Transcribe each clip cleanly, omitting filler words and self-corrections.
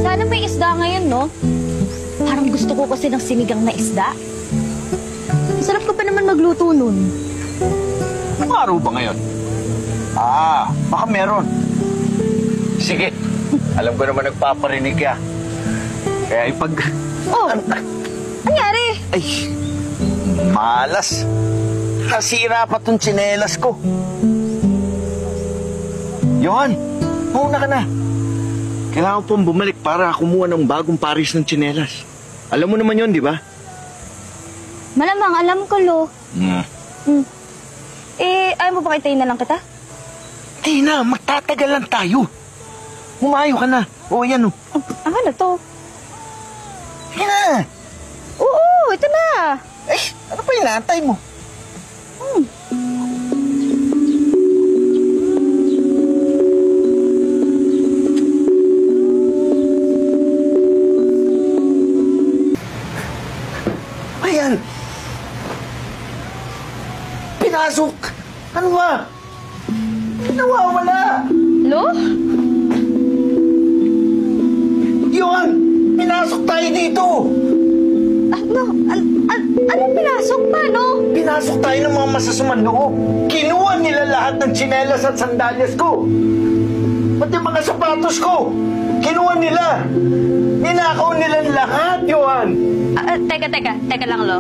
Sana may isda ngayon, no? Parang gusto ko kasi ng sinigang na isda. Sarap ko pa naman magluto nun. Anong araw ba ngayon? Baka meron. Sige, alam ko naman nagpaparinig ka. Kaya Oh, nangyari? Ay, malas. Nasira pa tong tsinelas ko. Johan, mauna ka na. Kailangan pong bumalik para kumuha ng bagong paris ng tsinelas. Alam mo naman yon, di ba? Malamang, alam ko, Lo. Hmm. Ayaw mo ba kitayin na lang kita? Di na, magtatagal lang tayo. Humayo ka na. O, yan o. Ano na to? Yan na. Oo, ito na. Ay, ano pa inaantay mo? Ayan. Pinasok. Ano ba? Nawawala. Lo? Yun! Pinasok tayo dito! Anong pinasok pa, no? Pinasok tayo ng mga masasamang loob. Kinuha nila lahat ng tsinelas at sandalyas ko. Pati mga sapatos ko. Kinuha nila. Ninakaw nila lahat, Johan. Teka lang, Lo.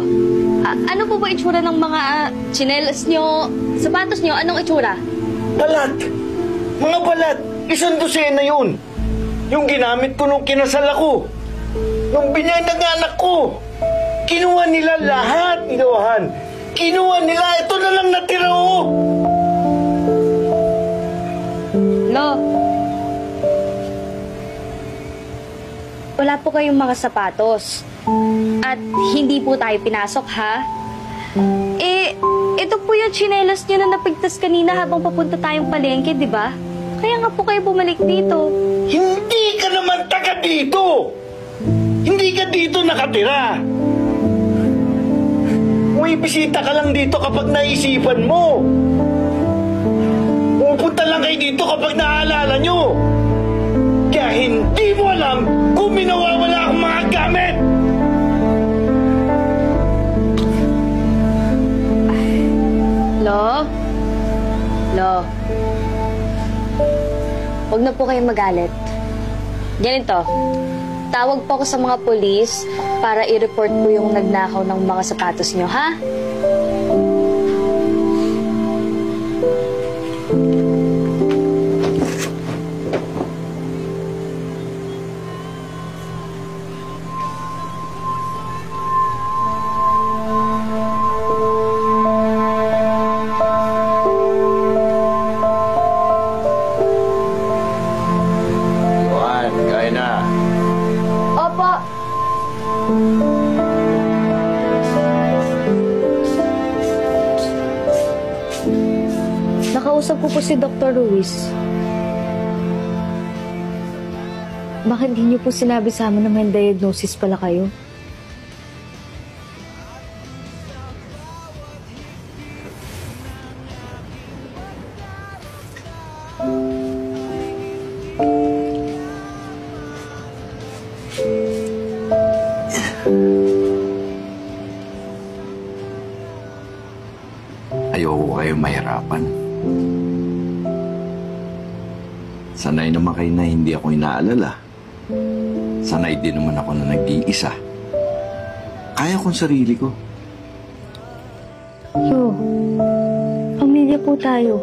Ano po ba itsura ng mga tsinelas nyo, sapatos nyo? Anong itsura? Balat. Mga balat. Isang dosena yun. Yung ginamit ko nung kinasal ako. Nung binayang anak ko. Kinuha nila lahat, Johan. Kinuha nila. Ito na lang natira, oh. Lo. Wala po kayong mga sapatos. At hindi po tayo pinasok, ha? Ito po yung tsinelas nyo na napigtas kanina habang papunta tayong palengke, di ba? Kaya nga po kayo bumalik dito. Hindi ka naman taga dito! Hindi ka dito nakatira! May bisita ka lang dito kapag naisipan mo! Pupunta lang kayo dito kapag naaalala nyo! Kaya hindi mo alam kung minawawala ang mga gamit! Lo. Huwag na po kayong magalit. Ganito, tawag po ako sa mga polis para i-report po yung nagnakaw ng mga sapatos nyo, ha? Johan, kaya na. Opo. Nakausap ko po si Dr. Ruiz. Bakit hindi niyo po sinabi sa amin na may diagnosis pala kayo? Ayoko kayo mahirapan. Sanay naman kayo na hindi ako inaalala. Sanay din naman ako na nag-iisa. Kaya kong sarili ko. Yo, pamilya po tayo.